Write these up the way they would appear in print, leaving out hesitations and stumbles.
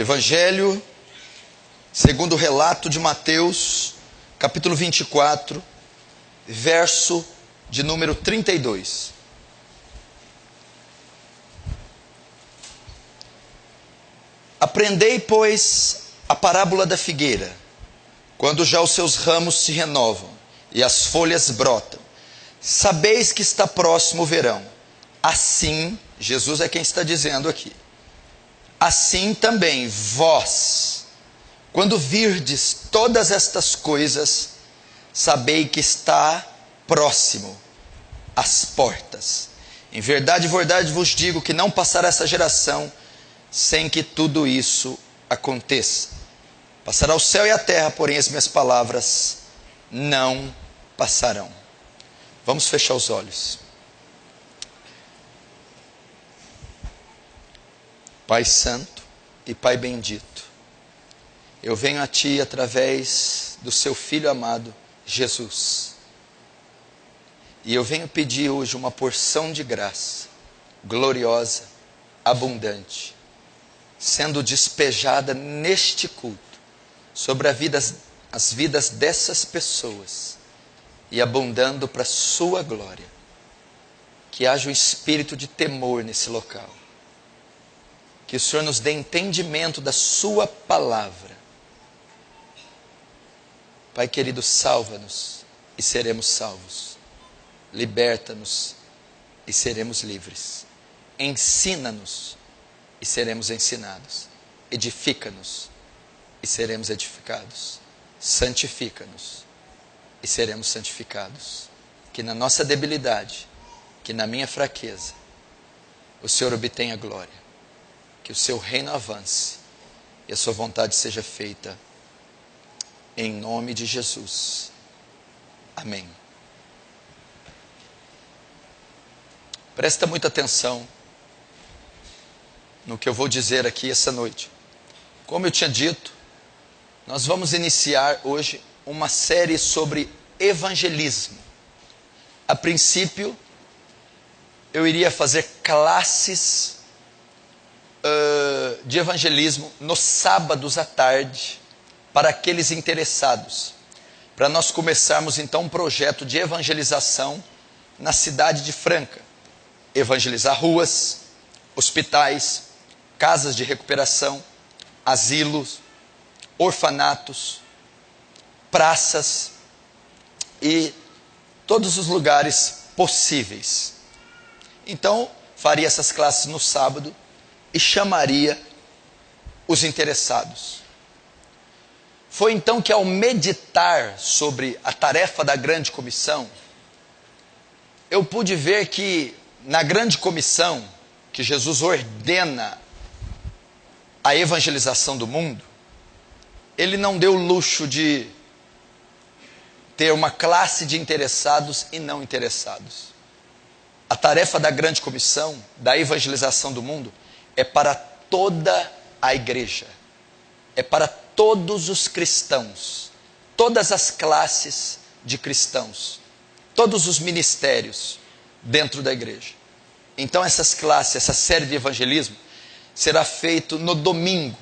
Evangelho, segundo o relato de Mateus, capítulo 24, verso de número 32. Aprendei, pois, a parábola da figueira, quando já os seus ramos se renovam e as folhas brotam. Sabeis que está próximo o verão. Assim, Jesus é quem está dizendo aqui. Assim também vós, quando virdes todas estas coisas, sabei que está próximo às portas. Em verdade vos digo que não passará essa geração sem que tudo isso aconteça. Passará o céu e a terra, porém as minhas palavras não passarão. Vamos fechar os olhos. Pai Santo e Pai Bendito, eu venho a Ti através do Seu Filho amado, Jesus. E eu venho pedir hoje uma porção de graça, gloriosa, abundante, sendo despejada neste culto, sobre as vidas dessas pessoas, e abundando para a Sua glória. Que haja um espírito de temor nesse local. Que o Senhor nos dê entendimento da Sua palavra. Pai querido, salva-nos e seremos salvos. Liberta-nos e seremos livres. Ensina-nos e seremos ensinados. Edifica-nos e seremos edificados. Santifica-nos e seremos santificados. Que na nossa debilidade, que na minha fraqueza, o Senhor obtenha glória. Que o Seu reino avance e a Sua vontade seja feita. Em nome de Jesus. Amém. Presta muita atenção no que eu vou dizer aqui essa noite. Como eu tinha dito, nós vamos iniciar hoje uma série sobre evangelismo. A princípio, eu iria fazer classes de evangelismo nos sábados à tarde, para aqueles interessados, para nós começarmos então um projeto de evangelização na cidade de Franca. Evangelizar ruas, hospitais, casas de recuperação, asilos, orfanatos, praças e todos os lugares possíveis. Então, faria essas classes no sábado e chamaria os interessados. Foi então que, ao meditar sobre a tarefa da grande comissão, eu pude ver que na grande comissão que Jesus ordena a evangelização do mundo, Ele não deu o luxo de ter uma classe de interessados e não interessados. A tarefa da grande comissão, da evangelização do mundo, é para toda a igreja, é para todos os cristãos, todas as classes de cristãos, todos os ministérios dentro da igreja. Então essas classes, essa série de evangelismo, será feito no domingo,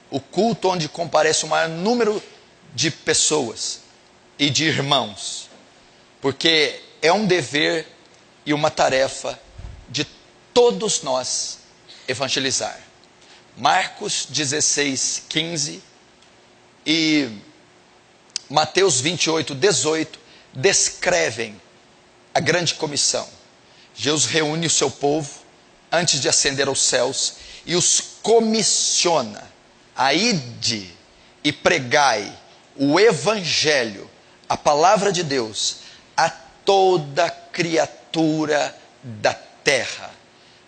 o culto onde comparece o maior número de pessoas e de irmãos, porque é um dever e uma tarefa de todos nós evangelizar. Marcos 16, 15 e Mateus 28, 18 descrevem a grande comissão. Jesus reúne o seu povo antes de ascender aos céus e os comissiona a ide e pregai o evangelho, a palavra de Deus, a toda criatura da terra.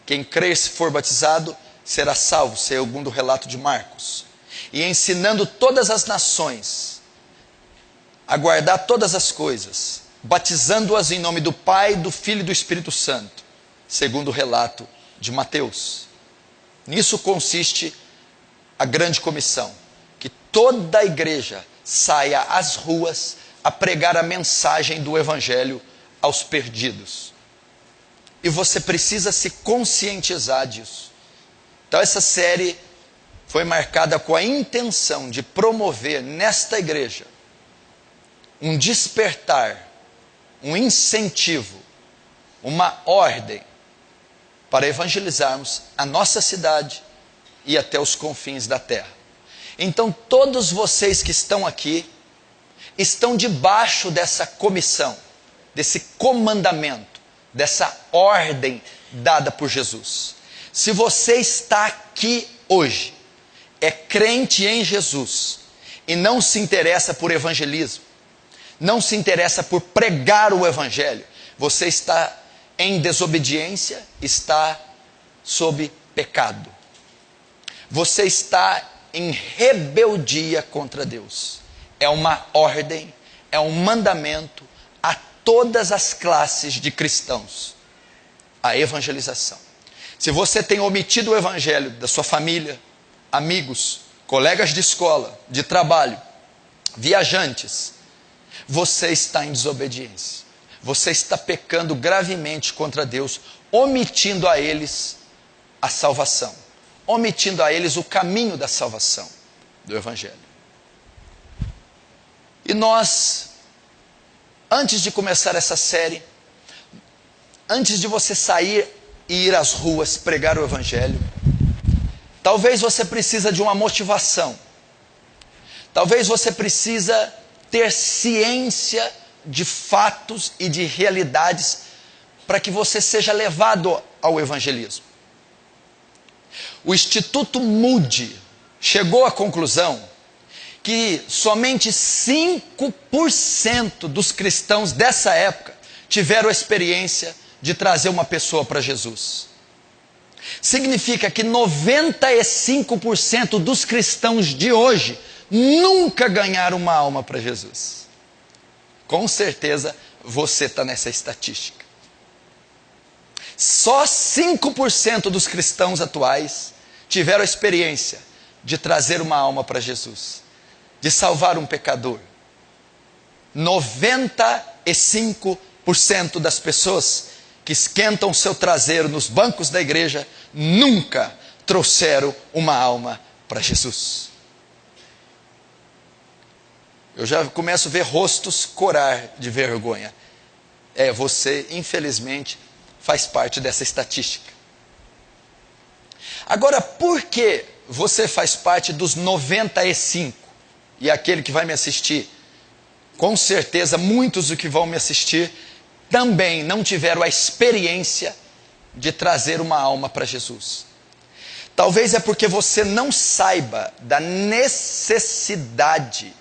Quem crer, se for batizado, será salvo, segundo o relato de Marcos. E ensinando todas as nações a guardar todas as coisas, batizando-as em nome do Pai, do Filho e do Espírito Santo, segundo o relato de Mateus. Nisso consiste a grande comissão, que toda a igreja saia às ruas a pregar a mensagem do Evangelho aos perdidos. E você precisa se conscientizar disso. Então essa série foi marcada com a intenção de promover nesta igreja um despertar, um incentivo, uma ordem para evangelizarmos a nossa cidade e até os confins da terra. Então todos vocês que estão aqui estão debaixo dessa comissão, desse comandamento, dessa ordem dada por Jesus. Se você está aqui hoje, é crente em Jesus e não se interessa por evangelismo, não se interessa por pregar o evangelho, você está em desobediência, está sob pecado. Você está em rebeldia contra Deus. É uma ordem, é um mandamento a todas as classes de cristãos, a evangelização. Se você tem omitido o evangelho da sua família, amigos, colegas de escola, de trabalho, viajantes, você está em desobediência. Você está pecando gravemente contra Deus, omitindo a eles a salvação, omitindo a eles o caminho da salvação do evangelho. E nós, antes de começar essa série, antes de você sair e ir às ruas pregar o evangelho, talvez você precisa de uma motivação. Talvez você precisa ter ciência de fatos e de realidades para que você seja levado ao evangelismo. O Instituto Moody chegou à conclusão que somente 5% dos cristãos dessa época tiveram a experiência de trazer uma pessoa para Jesus. Significa que 95% dos cristãos de hoje nunca ganharam uma alma para Jesus. Com certeza você está nessa estatística. Só 5% dos cristãos atuais tiveram a experiência de trazer uma alma para Jesus, de salvar um pecador. 95% das pessoas que esquentam seu traseiro nos bancos da igreja nunca trouxeram uma alma para Jesus. Eu já começo a ver rostos corar de vergonha. Você, infelizmente, faz parte dessa estatística. Agora, por que você faz parte dos 95%? E aquele que vai me assistir, com certeza, muitos do que vão me assistir, também não tiveram a experiência de trazer uma alma para Jesus. Talvez é porque você não saiba da necessidade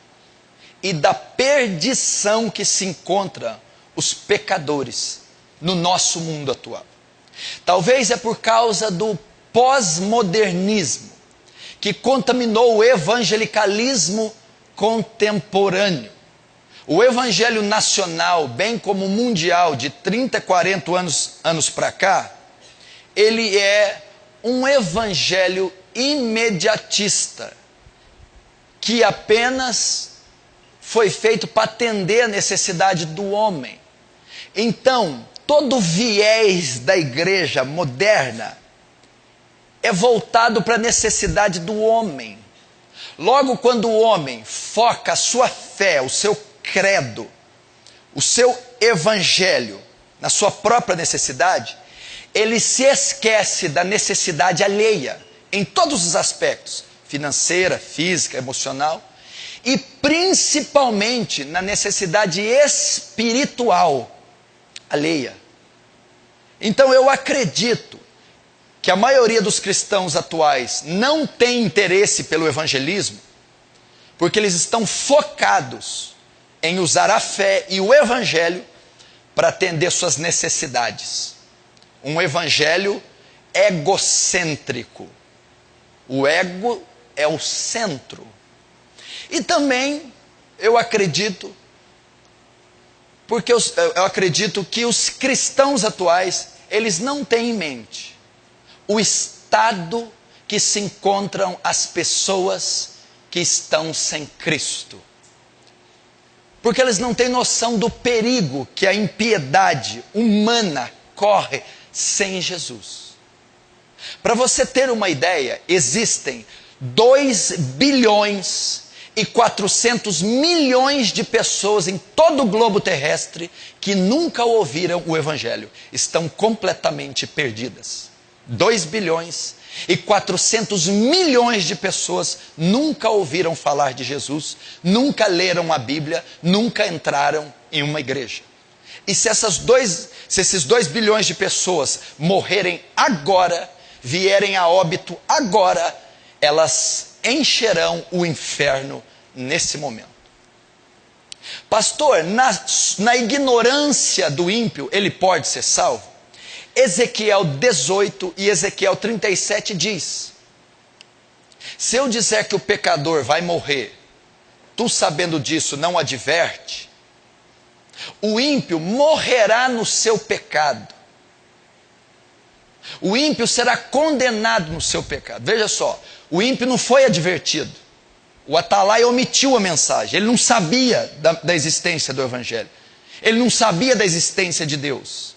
e da perdição que se encontram os pecadores no nosso mundo atual. Talvez é por causa do pós-modernismo que contaminou o evangelicalismo contemporâneo. O evangelho nacional, bem como mundial, de 30, 40 anos para cá, ele é um evangelho imediatista, que apenas foi feito para atender a necessidade do homem. Então, todo o viés da igreja moderna é voltado para a necessidade do homem. Logo, quando o homem foca a sua fé, o seu credo, o seu evangelho na sua própria necessidade, ele se esquece da necessidade alheia, em todos os aspectos, financeira, física, emocional, e principalmente na necessidade espiritual alheia. Então eu acredito que a maioria dos cristãos atuais não tem interesse pelo evangelismo, porque eles estão focados em usar a fé e o evangelho para atender suas necessidades. Um evangelho egocêntrico. O ego é o centro. E também eu acredito, porque eu acredito que os cristãos atuais, eles não têm em mente o estado que se encontram as pessoas que estão sem Cristo. Porque eles não têm noção do perigo que a impiedade humana corre sem Jesus. Para você ter uma ideia, existem 2,4 bilhões de pessoas em todo o globo terrestre que nunca ouviram o Evangelho estão completamente perdidas. 2,4 bilhões de pessoas nunca ouviram falar de Jesus, nunca leram a Bíblia, nunca entraram em uma igreja. E se esses 2 bilhões de pessoas morrerem agora, vierem a óbito agora, elas encherão o inferno nesse momento. Pastor, na ignorância do ímpio, ele pode ser salvo? Ezequiel 18 e Ezequiel 37 diz: se eu disser que o pecador vai morrer, tu sabendo disso não adverte, o ímpio morrerá no seu pecado. O ímpio será condenado no seu pecado. Veja só, o ímpio não foi advertido. O Atalaia omitiu a mensagem. Ele não sabia da existência do Evangelho. Ele não sabia da existência de Deus.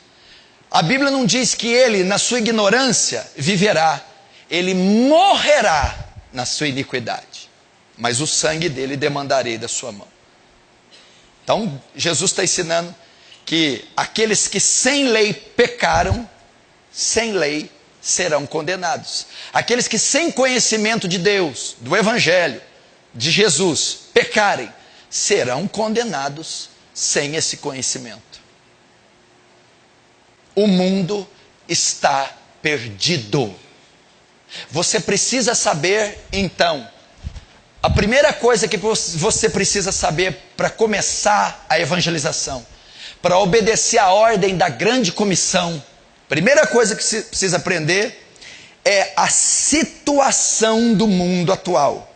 A Bíblia não diz que ele, na sua ignorância, viverá. Ele morrerá na sua iniquidade. Mas o sangue dele demandarei da sua mão. Então, Jesus está ensinando que aqueles que sem lei pecaram, sem lei serão condenados. Aqueles que sem conhecimento de Deus, do Evangelho, de Jesus, pecarem, serão condenados sem esse conhecimento. O mundo está perdido. Você precisa saber, então, a primeira coisa que você precisa saber para começar a evangelização, para obedecer à ordem da grande comissão, primeira coisa que você precisa aprender é a situação do mundo atual.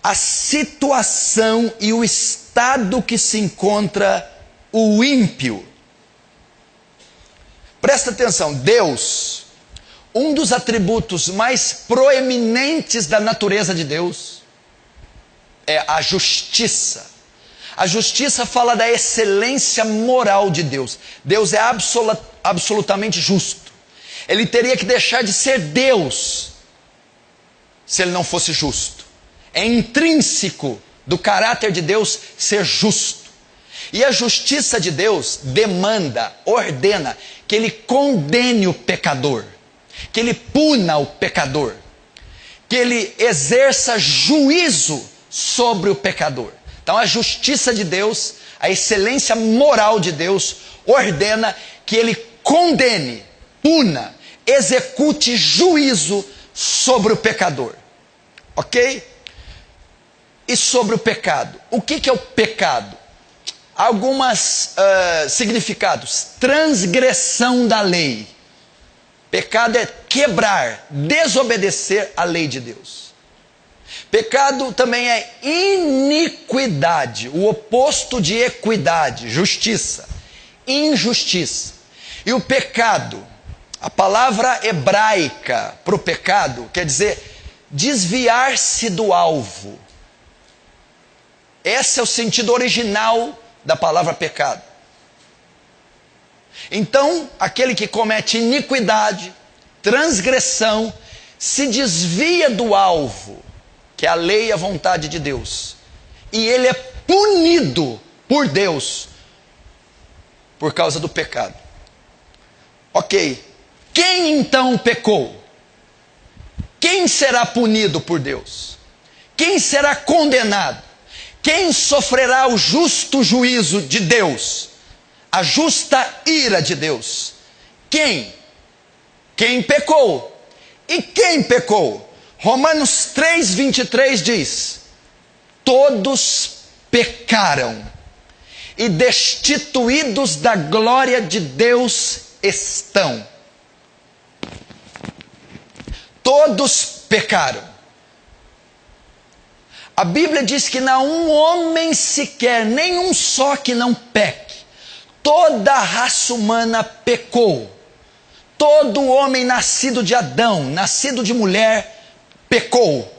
A situação e o estado que se encontra o ímpio. Presta atenção, Deus, um dos atributos mais proeminentes da natureza de Deus é a justiça. A justiça fala da excelência moral de Deus. Deus é absolutamente justo. Ele teria que deixar de ser Deus se ele não fosse justo. É intrínseco do caráter de Deus ser justo. E a justiça de Deus demanda, ordena que ele condene o pecador, que ele puna o pecador, que ele exerça juízo sobre o pecador. Então a justiça de Deus, a excelência moral de Deus, ordena que ele condene, puna, execute juízo sobre o pecador. Ok? E sobre o pecado. O que é o pecado? Alguns significados. Transgressão da lei. Pecado é quebrar, desobedecer a lei de Deus. Pecado também é iniquidade, o oposto de equidade, justiça, injustiça. E o pecado, a palavra hebraica para o pecado quer dizer desviar-se do alvo. Esse é o sentido original da palavra pecado. Então, aquele que comete iniquidade, transgressão, se desvia do alvo, que é a lei e a vontade de Deus. E ele é punido por Deus por causa do pecado. Ok. Quem então pecou? Quem será punido por Deus? Quem será condenado? Quem sofrerá o justo juízo de Deus? A justa ira de Deus? Quem? Quem pecou? E quem pecou? Romanos 3:23 diz: todos pecaram e destituídos da glória de Deus estão. Todos pecaram. A Bíblia diz que não há um homem sequer, nenhum só que não peque. Toda a raça humana pecou. Todo homem nascido de Adão, nascido de mulher, pecou.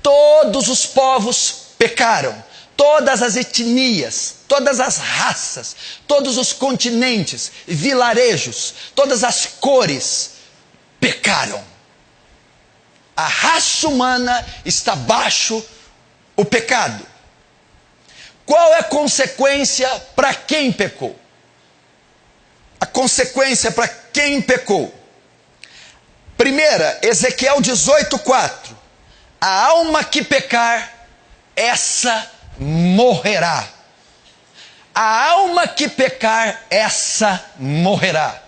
Todos os povos pecaram. Todas as etnias, todas as raças, todos os continentes, vilarejos, todas as cores pecaram. A raça humana está baixo o pecado. Qual é a consequência para quem pecou? A consequência para quem pecou. Primeira, Ezequiel 18:4. A alma que pecar, essa morrerá. A alma que pecar, essa morrerá.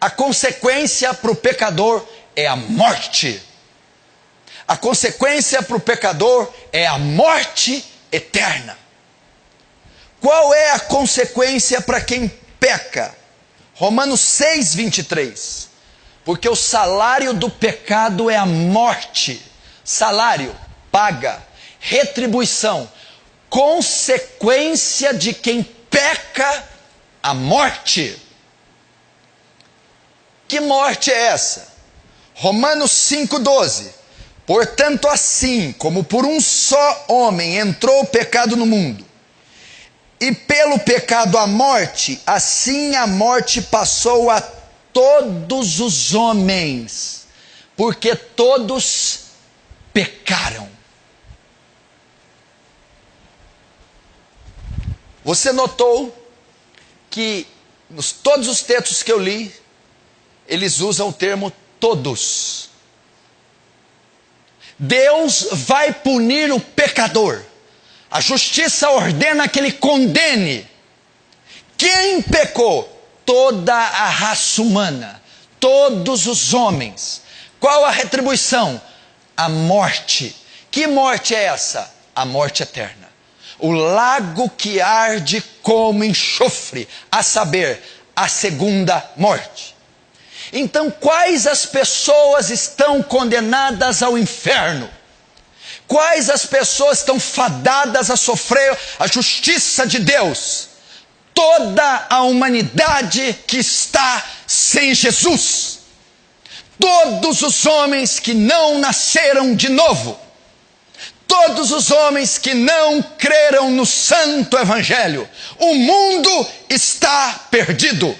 A consequência para o pecador é a morte. A consequência para o pecador é a morte eterna. Qual é a consequência para quem peca? Romanos 6:23. Porque o salário do pecado é a morte. Salário, paga, retribuição. Consequência de quem peca, a morte. Que morte é essa? Romanos 5:12. Portanto, assim como por um só homem entrou o pecado no mundo, e pelo pecado a morte, assim a morte passou a todos os homens, porque todos pecaram. Você notou que todos os textos que eu li, eles usam o termo todos. Deus vai punir o pecador. A justiça ordena que ele condene. Quem pecou? Toda a raça humana, todos os homens. Qual a retribuição? A morte. Que morte é essa? A morte eterna. O lago que arde como enxofre, a saber, a segunda morte. Então, quais as pessoas estão condenadas ao inferno? Quais as pessoas estão fadadas a sofrer a justiça de Deus? Toda a humanidade que está sem Jesus. Todos os homens que não nasceram de novo. Todos os homens que não creram no Santo Evangelho. O mundo está perdido.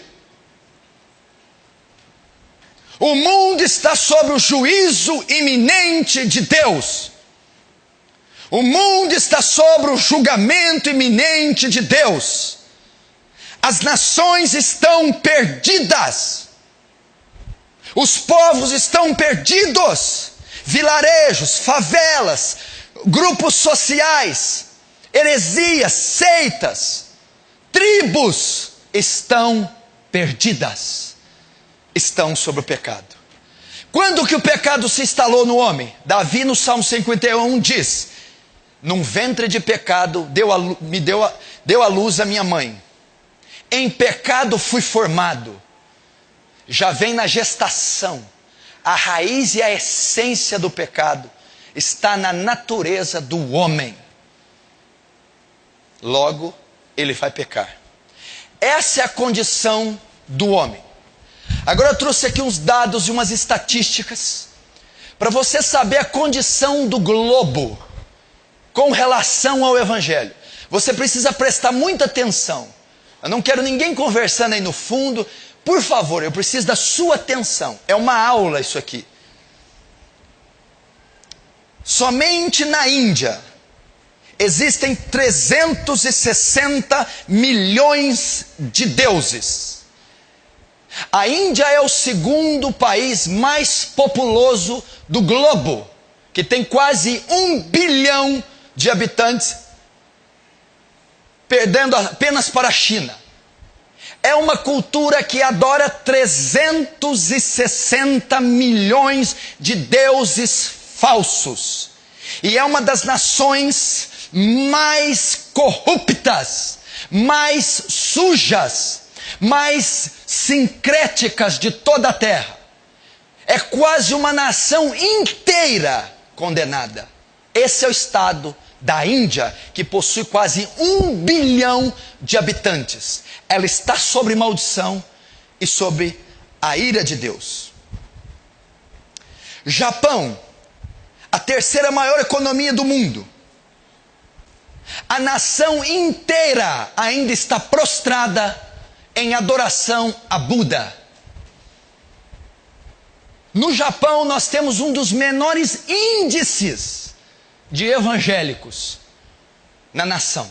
O mundo está sob o juízo iminente de Deus. O mundo está sob o julgamento iminente de Deus. As nações estão perdidas. Os povos estão perdidos. Vilarejos, favelas, grupos sociais, heresias, seitas, tribos estão perdidas. Estão sob o pecado. Quando que o pecado se instalou no homem? Davi no Salmo 51 diz: num ventre de pecado deu à luz a minha mãe. Em pecado fui formado. Já vem na gestação. A raiz e a essência do pecado está na natureza do homem. Logo, ele vai pecar. Essa é a condição do homem. Agora eu trouxe aqui uns dados e umas estatísticas para você saber a condição do globo com relação ao Evangelho. Você precisa prestar muita atenção. Eu não quero ninguém conversando aí no fundo. Por favor, eu preciso da sua atenção. É uma aula isso aqui. Somente na Índia existem 360 milhões de deuses. A Índia é o segundo país mais populoso do globo, que tem quase 1 bilhão de habitantes, perdendo apenas para a China. É uma cultura que adora 360 milhões de deuses falsos. E é uma das nações mais corruptas, mais sujas, mais sincréticas de toda a terra. É quase uma nação inteira condenada. Esse é o estado da Índia, que possui quase 1 bilhão de habitantes. Ela está sob maldição e sob a ira de Deus. Japão, a terceira maior economia do mundo. A nação inteira ainda está prostrada em adoração a Buda. No Japão, nós temos um dos menores índices de evangélicos na nação.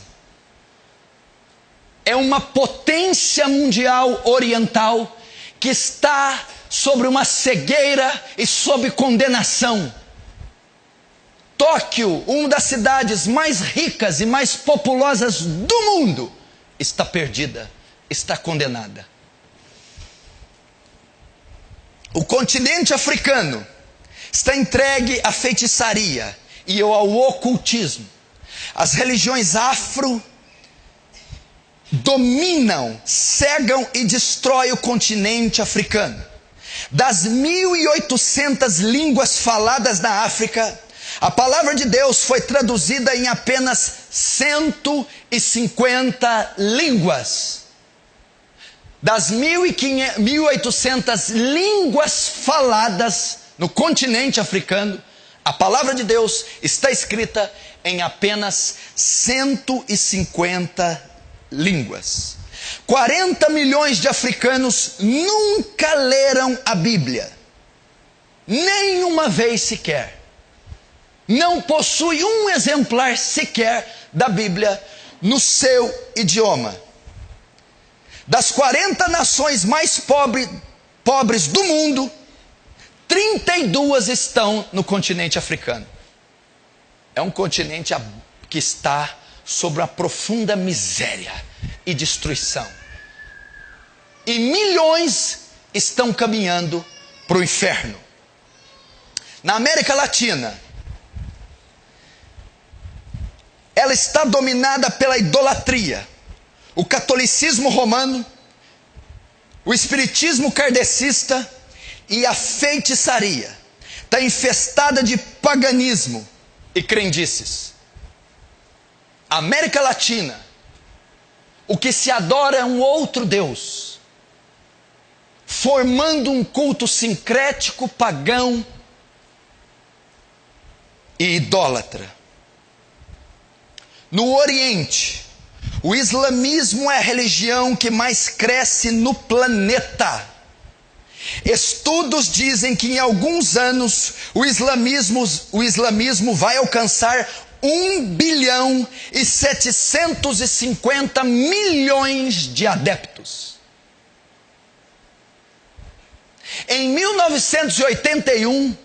É uma potência mundial oriental que está sobre uma cegueira e sob condenação. Tóquio, uma das cidades mais ricas e mais populosas do mundo, está perdida, está condenada. O continente africano está entregue à feitiçaria e ao ocultismo. As religiões afro dominam, cegam e destroem o continente africano. Das 1.800 línguas faladas na África, a palavra de Deus foi traduzida em apenas 150 línguas. Das 1.800 línguas faladas no continente africano, a palavra de Deus está escrita em apenas 150 línguas. 40 milhões de africanos nunca leram a Bíblia. Nenhuma vez sequer. Não possui um exemplar sequer da Bíblia no seu idioma. Das 40 nações mais pobres do mundo, 32 estão no continente africano. É um continente que está sob uma profunda miséria e destruição. E milhões estão caminhando para o inferno. Na América Latina, ela está dominada pela idolatria, o catolicismo romano, o espiritismo kardecista e a feitiçaria. Está infestada de paganismo e crendices. América Latina, o que se adora é um outro Deus, formando um culto sincrético, pagão e idólatra. No Oriente, o islamismo é a religião que mais cresce no planeta. Estudos dizem que em alguns anos o islamismo vai alcançar 1.750 bilhões de adeptos. Em 1981,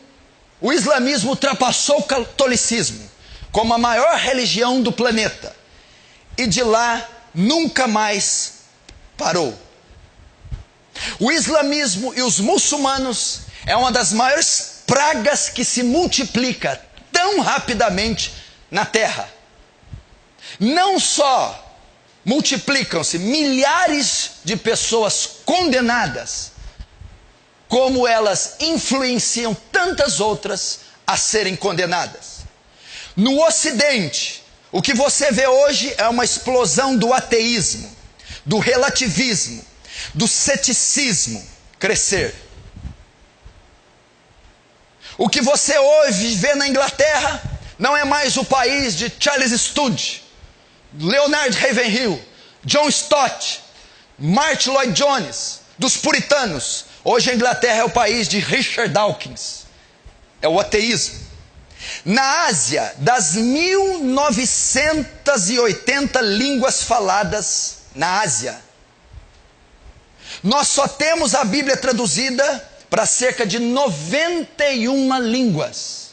o islamismo ultrapassou o catolicismo como a maior religião do planeta. E de lá nunca mais parou. O islamismo e os muçulmanos é uma das maiores pragas que se multiplica tão rapidamente na terra. Não só multiplicam-se milhares de pessoas condenadas, como elas influenciam tantas outras a serem condenadas. No Ocidente, o que você vê hoje é uma explosão do ateísmo, do relativismo, do ceticismo crescer. O que você hoje vê na Inglaterra não é mais o país de Charles Studd, Leonard Ravenhill, John Stott, Martin Lloyd Jones, dos puritanos. Hoje a Inglaterra é o país de Richard Dawkins. É o ateísmo. Na Ásia, das 1.980 línguas faladas na Ásia, nós só temos a Bíblia traduzida para cerca de 91 línguas.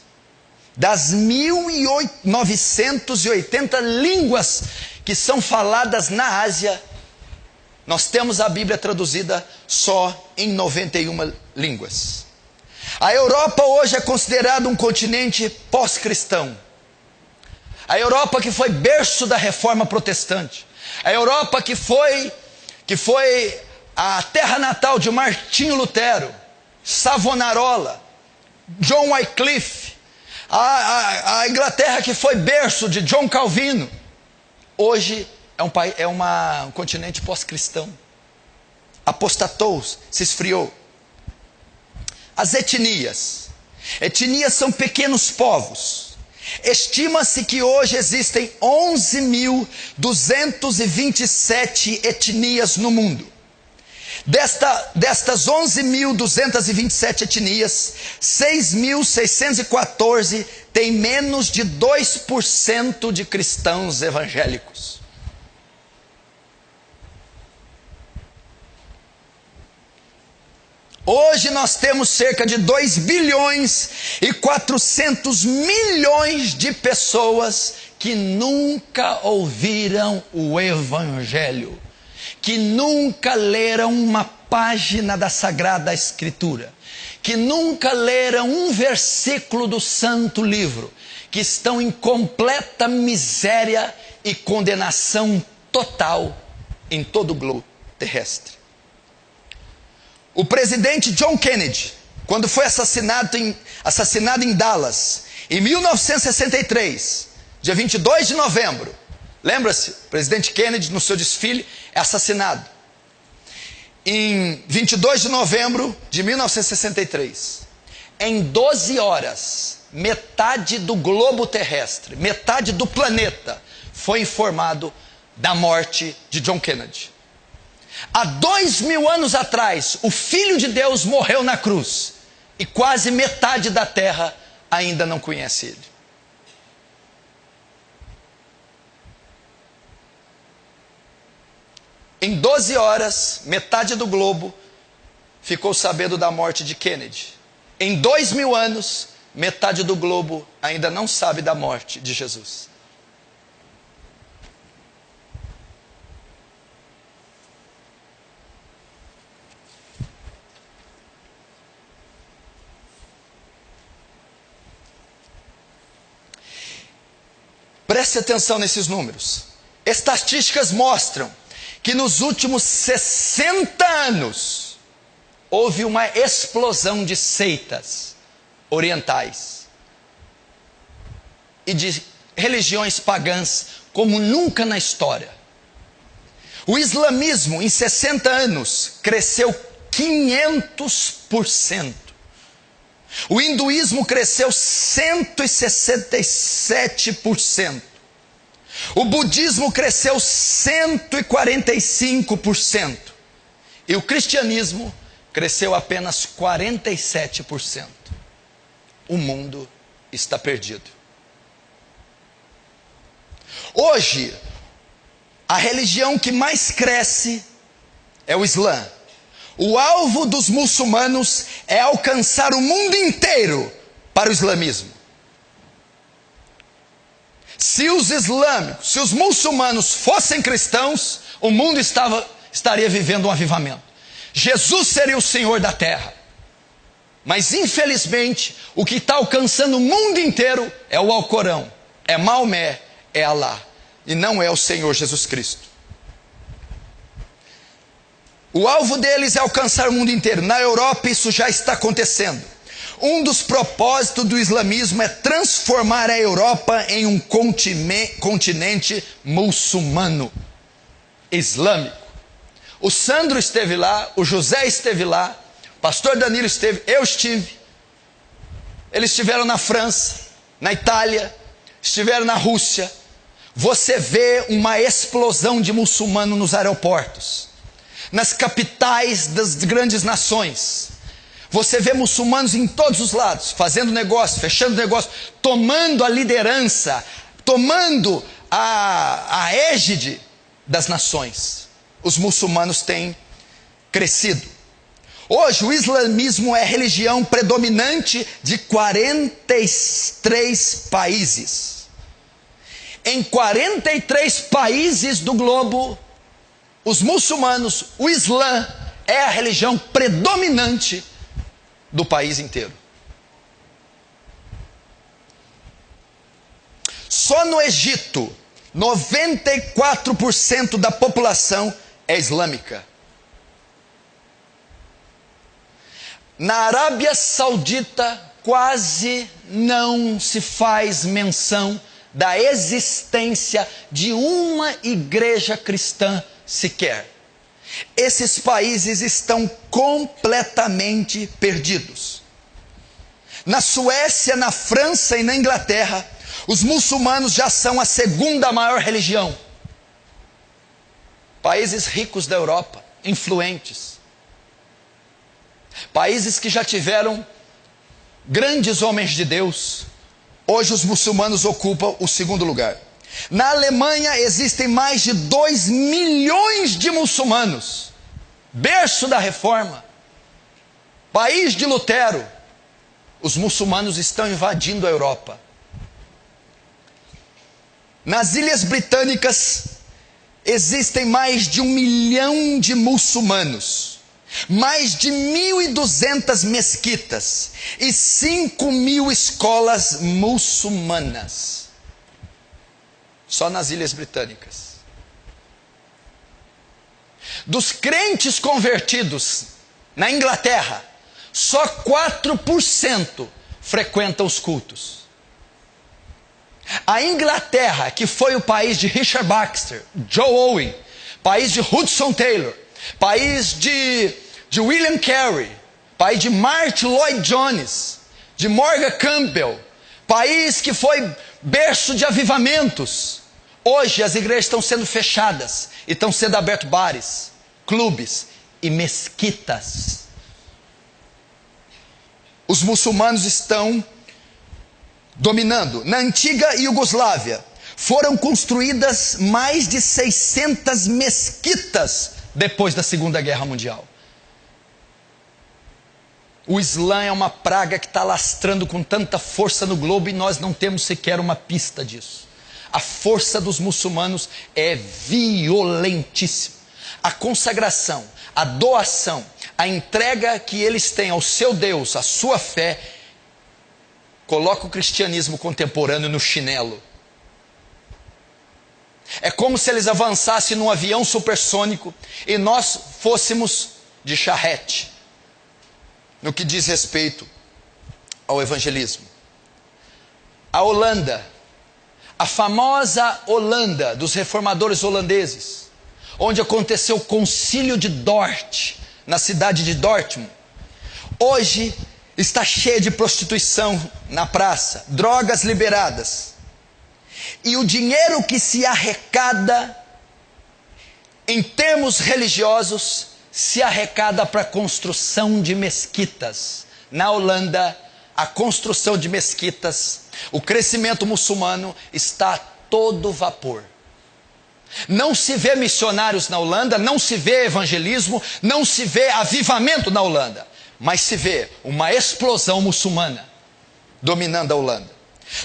Das 1.980 línguas que são faladas na Ásia, nós temos a Bíblia traduzida só em 91 línguas. A Europa hoje é considerada um continente pós-cristão. A Europa que foi berço da reforma protestante. A Europa que foi a terra natal de Martinho Lutero, Savonarola, John Wycliffe. A Inglaterra que foi berço de John Calvino. Hoje é um continente pós-cristão. Apostatou, se esfriou. As etnias. Etnias são pequenos povos. Estima-se que hoje existem 11.227 etnias no mundo. Destas 11.227 etnias, 6.614 têm menos de 2% de cristãos evangélicos. Hoje nós temos cerca de 2 bilhões e 400 milhões de pessoas que nunca ouviram o Evangelho, que nunca leram uma página da Sagrada Escritura, que nunca leram um versículo do Santo Livro, que estão em completa miséria e condenação total em todo o globo terrestre. O presidente John Kennedy, quando foi assassinado em Dallas, em 1963, dia 22 de novembro, lembra-se? O presidente Kennedy, no seu desfile, é assassinado. Em 22 de novembro de 1963, em 12 horas, metade do globo terrestre, metade do planeta, foi informado da morte de John Kennedy. Há 2000 anos atrás, o Filho de Deus morreu na cruz, e quase metade da terra ainda não conhece ele. Em 12 horas, metade do globo ficou sabendo da morte de Kennedy. Em 2000 anos, metade do globo ainda não sabe da morte de Jesus. Preste atenção nesses números. Estatísticas mostram que nos últimos 60 anos houve uma explosão de seitas orientais e de religiões pagãs como nunca na história. O islamismo em 60 anos cresceu 500%. O hinduísmo cresceu 167%. O budismo cresceu 145%. E o cristianismo cresceu apenas 47%. O mundo está perdido. Hoje, a religião que mais cresce é o Islã. O alvo dos muçulmanos é alcançar o mundo inteiro para o islamismo. Se os muçulmanos fossem cristãos, o mundo estaria vivendo um avivamento. Jesus seria o Senhor da terra. Mas infelizmente, o que está alcançando o mundo inteiro é o Alcorão, é Maomé, é Alá, e não é o Senhor Jesus Cristo. O alvo deles é alcançar o mundo inteiro. Na Europa isso já está acontecendo. Um dos propósitos do islamismo é transformar a Europa em um continente muçulmano, islâmico. O Sandro esteve lá, o José esteve lá, o pastor Danilo esteve, eu estive. Eles estiveram na França, na Itália, estiveram na Rússia. Você vê uma explosão de muçulmano nos aeroportos, nas capitais das grandes nações. Você vê muçulmanos em todos os lados, fazendo negócio, fechando negócio, tomando a liderança, tomando a égide das nações. Os muçulmanos têm crescido. Hoje o islamismo é a religião predominante de 43 países. Em 43 países do globo, os muçulmanos, o Islã, é a religião predominante do país inteiro. Só no Egito, 94% da população é islâmica. Na Arábia Saudita, quase não se faz menção da existência de uma igreja cristã sequer. Esses países estão completamente perdidos. Na Suécia, na França e na Inglaterra, os muçulmanos já são a segunda maior religião. Países ricos da Europa, influentes. países que já tiveram grandes homens de Deus, hoje os muçulmanos ocupam o segundo lugar. Na Alemanha existem mais de 2 milhões de muçulmanos, berço da Reforma, país de Lutero. Os muçulmanos estão invadindo a Europa. Nas Ilhas Britânicas existem mais de 1 milhão de muçulmanos, mais de 1.200 mesquitas e 5.000 escolas muçulmanas. Só nas Ilhas Britânicas. Dos crentes convertidos na Inglaterra, só 4% frequentam os cultos. A Inglaterra, que foi o país de Richard Baxter, Joe Owen, país de Hudson Taylor, país de William Carey, país de Martyn Lloyd Jones, de Morgan Campbell, país que foi berço de avivamentos. Hoje as igrejas estão sendo fechadas e estão sendo abertos bares, clubes e mesquitas. Os muçulmanos estão dominando. Na antiga Iugoslávia foram construídas mais de 600 mesquitas depois da Segunda Guerra Mundial. O Islã é uma praga que está alastrando com tanta força no globo e nós não temos sequer uma pista disso. A força dos muçulmanos é violentíssima. A consagração, a doação, a entrega que eles têm ao seu Deus, à sua fé, coloca o cristianismo contemporâneo no chinelo. É como se eles avançassem num avião supersônico e nós fôssemos de charrete, no que diz respeito ao evangelismo. A Holanda, a famosa Holanda dos reformadores holandeses, onde aconteceu o concílio de Dort, na cidade de Dortmund, hoje está cheia de prostituição na praça, drogas liberadas. E o dinheiro que se arrecada, em termos religiosos, se arrecada para a construção de mesquitas. Na Holanda, a construção de mesquitas, o crescimento muçulmano está a todo vapor. Não se vê missionários na Holanda, não se vê evangelismo, não se vê avivamento na Holanda, mas se vê uma explosão muçulmana dominando a Holanda.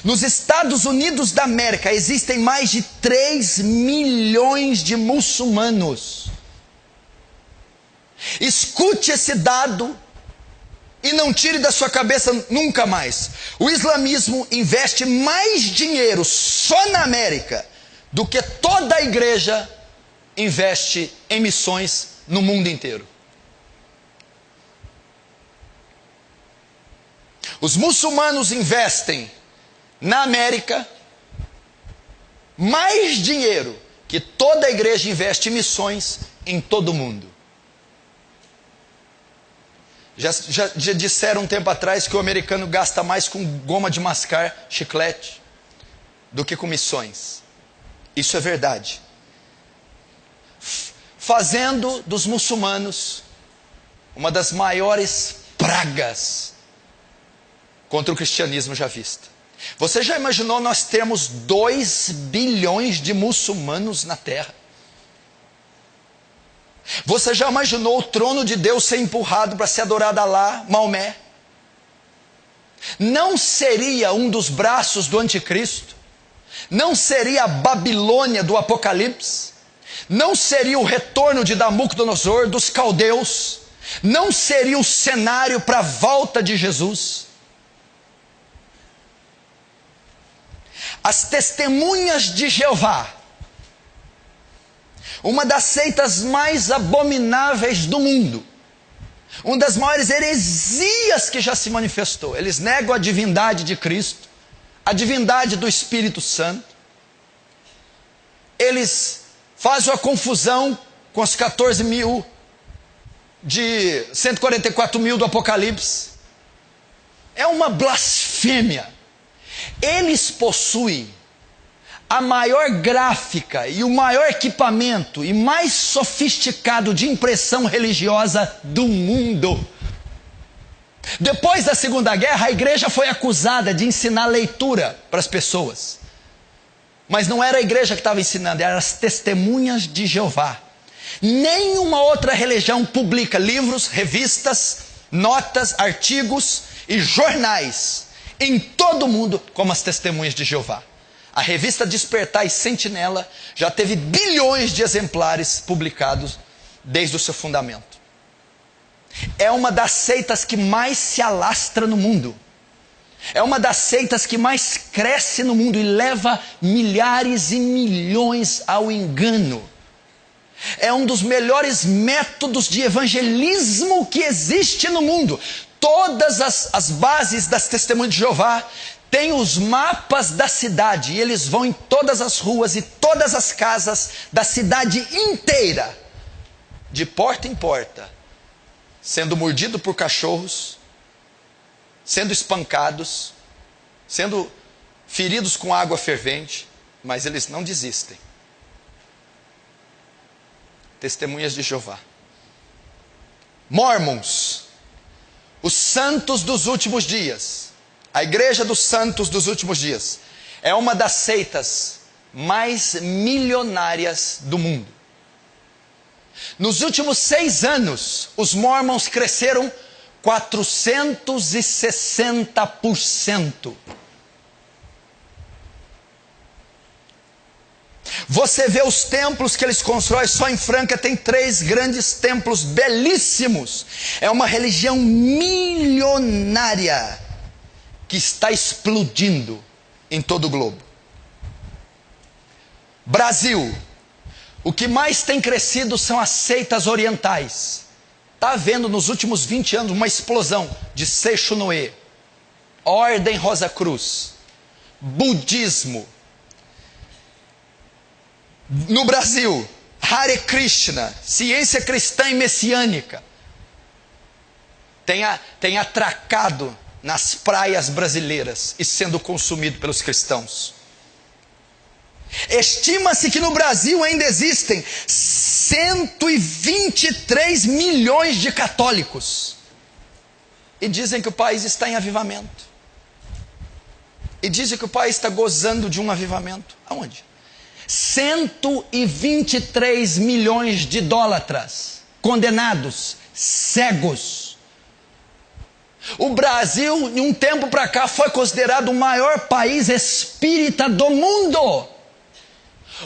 Nos Estados Unidos da América existem mais de 3 milhões de muçulmanos. Escute esse dado e não tire da sua cabeça nunca mais. O islamismo investe mais dinheiro só na América do que toda a igreja investe em missões no mundo inteiro. Os muçulmanos investem na América mais dinheiro que toda a igreja investe em missões em todo o mundo. Já disseram um tempo atrás que o americano gasta mais com goma de mascar, chiclete, do que com missões. Isso é verdade. Fazendo dos muçulmanos uma das maiores pragas contra o cristianismo já vista. Você já imaginou nós termos 2 bilhões de muçulmanos na Terra? Você já imaginou o trono de Deus ser empurrado para ser adorado a Alá, Maomé? Não seria um dos braços do anticristo? Não seria a Babilônia do Apocalipse? Não seria o retorno de Nabucodonosor, dos caldeus? Não seria o cenário para a volta de Jesus? As testemunhas de Jeová, uma das seitas mais abomináveis do mundo, uma das maiores heresias que já se manifestou. Eles negam a divindade de Cristo, a divindade do Espírito Santo. Eles fazem a confusão com os 14 mil de 144 mil do Apocalipse. É uma blasfêmia. Eles possuem a maior gráfica e o maior equipamento e mais sofisticado de impressão religiosa do mundo. Depois da Segunda Guerra, a igreja foi acusada de ensinar leitura para as pessoas. Mas não era a igreja que estava ensinando, eram as testemunhas de Jeová. Nenhuma outra religião publica livros, revistas, notas, artigos e jornais em todo o mundo como as testemunhas de Jeová. A revista Despertar e Sentinela já teve bilhões de exemplares publicados desde o seu fundamento. É uma das seitas que mais se alastra no mundo. É uma das seitas que mais cresce no mundo e leva milhares e milhões ao engano. É um dos melhores métodos de evangelismo que existe no mundo. Todas as bases das testemunhas de Jeová têm os mapas da cidade. E eles vão em todas as ruas e todas as casas da cidade inteira, de porta em porta, sendo mordido por cachorros, sendo espancados, sendo feridos com água fervente, mas eles não desistem. Testemunhas de Jeová. Mormons, os santos dos últimos dias, a igreja dos santos dos últimos dias, é uma das seitas mais milionárias do mundo. Nos últimos 6 anos, os Mormons cresceram 460%. Você vê os templos que eles constroem, só em Franca tem 3 grandes templos belíssimos. É uma religião milionária que está explodindo em todo o globo. Brasil, o que mais tem crescido são as seitas orientais. Está havendo nos últimos 20 anos uma explosão de Seixonoe, Ordem Rosa Cruz, budismo. No Brasil, Hare Krishna, ciência cristã e messiânica, tem atracado nas praias brasileiras e sendo consumido pelos cristãos. Estima-se que no Brasil ainda existem 123 milhões de católicos. E dizem que o país está em avivamento. E dizem que o país está gozando de um avivamento. Aonde? 123 milhões de idólatras, condenados, cegos. O Brasil, de um tempo para cá, foi considerado o maior país espírita do mundo.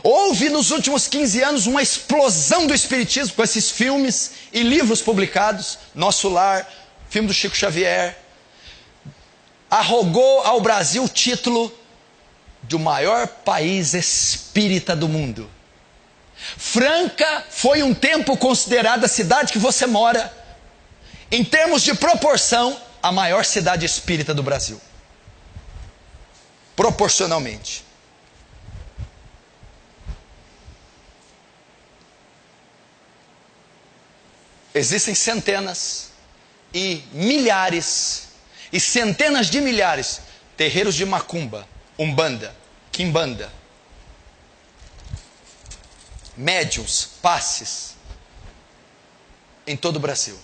Houve nos últimos 15 anos uma explosão do espiritismo com esses filmes e livros publicados. Nosso Lar, filme do Chico Xavier, arrogou ao Brasil o título de o maior país espírita do mundo. Franca foi um tempo considerada a cidade que você mora, em termos de proporção, a maior cidade espírita do Brasil. Proporcionalmente. Existem centenas e milhares e centenas de milhares terreiros de macumba, umbanda, quimbanda, médiuns, passes, em todo o Brasil.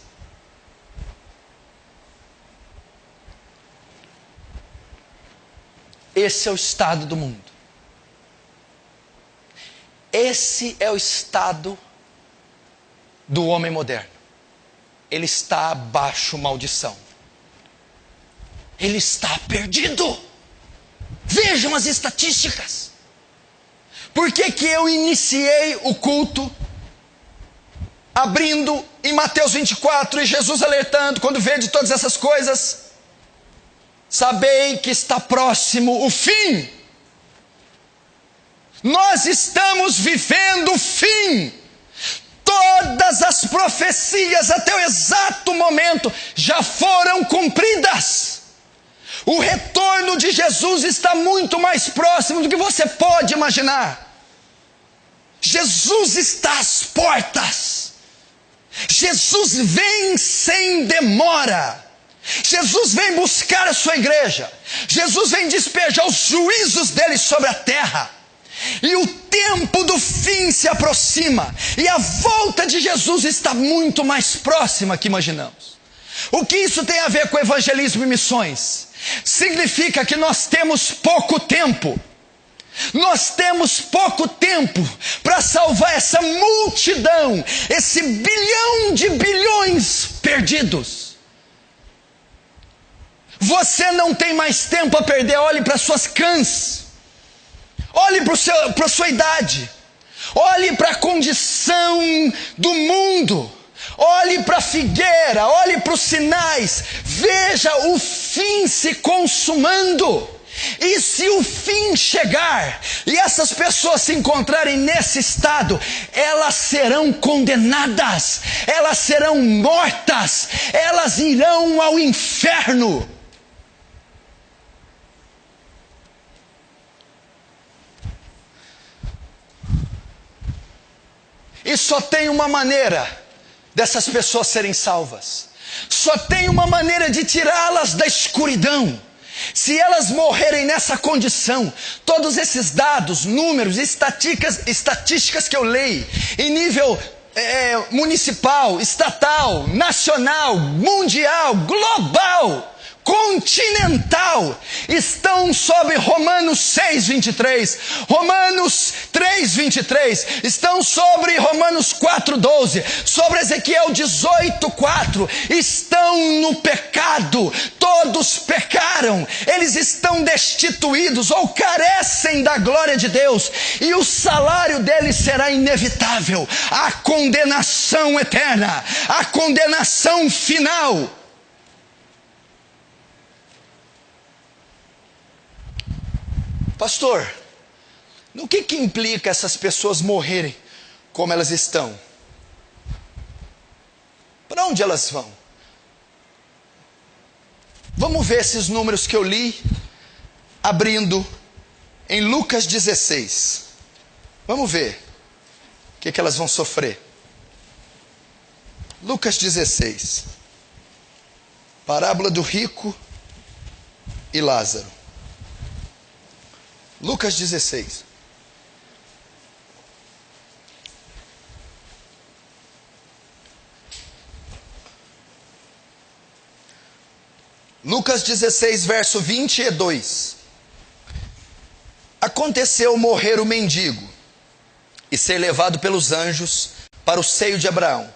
Esse é o estado do mundo. Esse é o estado do homem moderno. Ele está abaixo maldição. Ele está perdido. Vejam as estatísticas. Por que que eu iniciei o culto abrindo em Mateus 24 e Jesus alertando quando vede todas essas coisas? Sabei que está próximo o fim. Nós estamos vivendo o fim. Todas as profecias até o exato momento já foram cumpridas. O retorno de Jesus está muito mais próximo do que você pode imaginar. Jesus está às portas. Jesus vem sem demora. Jesus vem buscar a sua igreja. Jesus vem despejar os juízos dele sobre a terra. E o tempo do fim se aproxima. E a volta de Jesus está muito mais próxima que imaginamos. O que isso tem a ver com evangelismo e missões? Significa que nós temos pouco tempo. Nós temos pouco tempo para salvar essa multidão, esse bilhão de bilhões perdidos. Você não tem mais tempo a perder. Olhe para suas cãs, olhe para a sua idade, olhe para a condição do mundo, olhe para a figueira, olhe para os sinais, veja o fim se consumando. E se o fim chegar e essas pessoas se encontrarem nesse estado, elas serão condenadas, elas serão mortas, elas irão ao inferno. E só tem uma maneira dessas pessoas serem salvas. Só tem uma maneira de tirá-las da escuridão. Se elas morrerem nessa condição, todos esses dados, números, estatísticas que eu leio, em nível municipal, estatal, nacional, mundial, global, continental, estão sobre Romanos 6:23, Romanos 3:23, estão sobre Romanos 4:12, sobre Ezequiel 18:4, estão no pecado, todos pecaram, eles estão destituídos ou carecem da glória de Deus, e o salário deles será inevitável, a condenação eterna, a condenação final. Pastor, no que implica essas pessoas morrerem como elas estão? Para onde elas vão? Vamos ver esses números que eu li, abrindo em Lucas 16. Vamos ver o que elas vão sofrer. Lucas 16. Parábola do rico e Lázaro. Lucas 16. Lucas 16, verso 22. Aconteceu morrer o mendigo e ser levado pelos anjos para o seio de Abraão.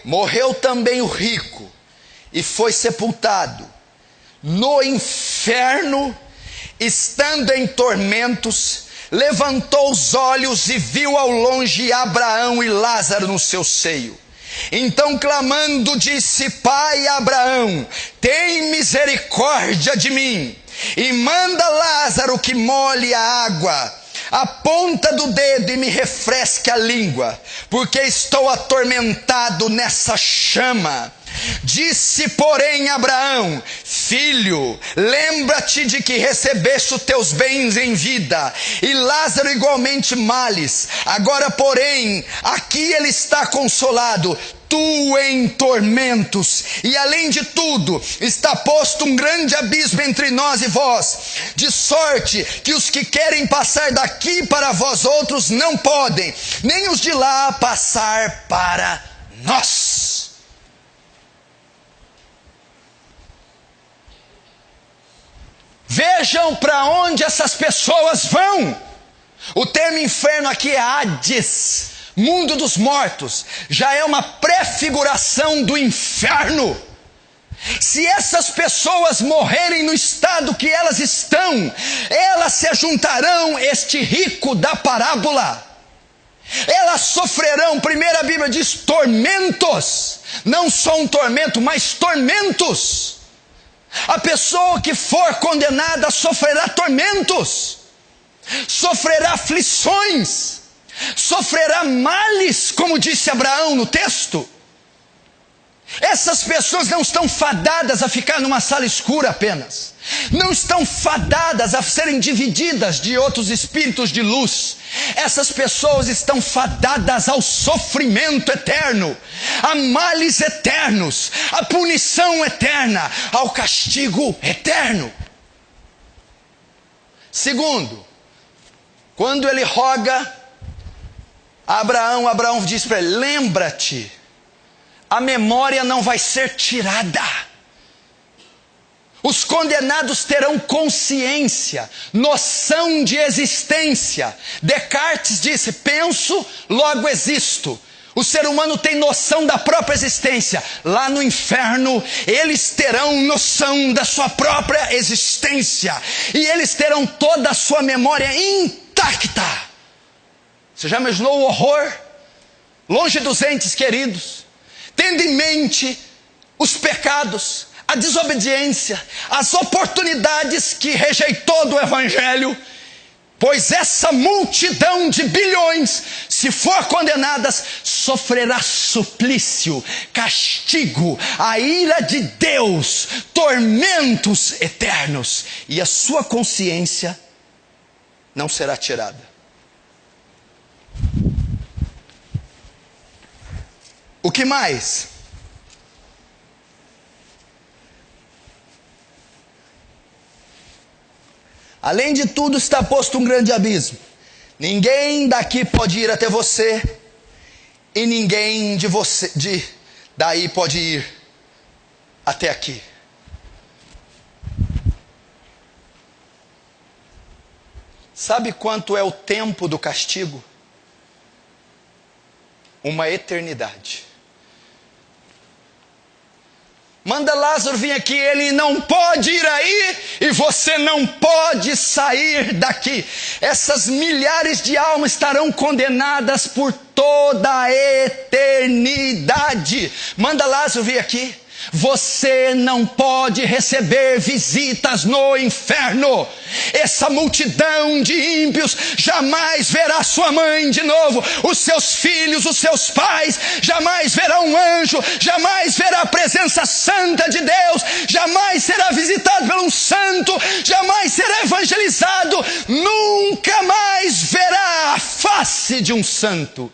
Morreu também o rico e foi sepultado no inferno. Estando em tormentos, levantou os olhos e viu ao longe Abraão e Lázaro no seu seio. Então clamando disse: Pai Abraão, tem misericórdia de mim, e manda Lázaro que molhe a água, a ponta do dedo, e me refresque a língua, porque estou atormentado nessa chama. Disse, porém, Abraão: Filho, lembra-te de que recebeste os teus bens em vida, e Lázaro igualmente males. Agora, porém, aqui ele está consolado, tu em tormentos. E além de tudo, está posto um grande abismo entre nós e vós, de sorte que os que querem passar daqui para vós outros não podem, nem os de lá passar para nós. Vejam para onde essas pessoas vão. O termo inferno aqui é Hades, mundo dos mortos, já é uma prefiguração do inferno. Se essas pessoas morrerem no estado que elas estão, elas se juntarão este rico da parábola. Elas sofrerão, primeiro a Bíblia diz, tormentos, não só um tormento, mas tormentos. A pessoa que for condenada sofrerá tormentos, sofrerá aflições, sofrerá males, como disse Abraão no texto. Essas pessoas não estão fadadas a ficar numa sala escura apenas, não estão fadadas a serem divididas de outros espíritos de luz. Essas pessoas estão fadadas ao sofrimento eterno, a males eternos, a punição eterna, ao castigo eterno. Segundo, quando ele roga a Abraão, Abraão diz para ele: lembra-te. a memória não vai ser tirada. Os condenados terão consciência, noção de existência. Descartes disse: penso, logo existo. O ser humano tem noção da própria existência. Lá no inferno, eles terão noção da sua própria existência. E eles terão toda a sua memória intacta. Você já imaginou o horror? Longe dos entes queridos, tendo em mente os pecados, a desobediência, as oportunidades que rejeitou do Evangelho, pois essa multidão de bilhões, se for condenadas, sofrerá suplício, castigo, a ira de Deus, tormentos eternos, e a sua consciência não será tirada. O que mais? Além de tudo, está posto um grande abismo. Ninguém daqui pode ir até você, e ninguém daí pode ir até aqui. Sabe quanto é o tempo do castigo? Uma eternidade. Manda Lázaro vir aqui, ele não pode ir aí e você não pode sair daqui. Essas milhares de almas estarão condenadas por toda a eternidade. Manda Lázaro vir aqui. Você não pode receber visitas no inferno. Essa multidão de ímpios jamais verá sua mãe de novo, os seus filhos, os seus pais, jamais verá um anjo, jamais verá a presença santa de Deus, jamais será visitado por um santo, jamais será evangelizado, nunca mais verá a face de um santo.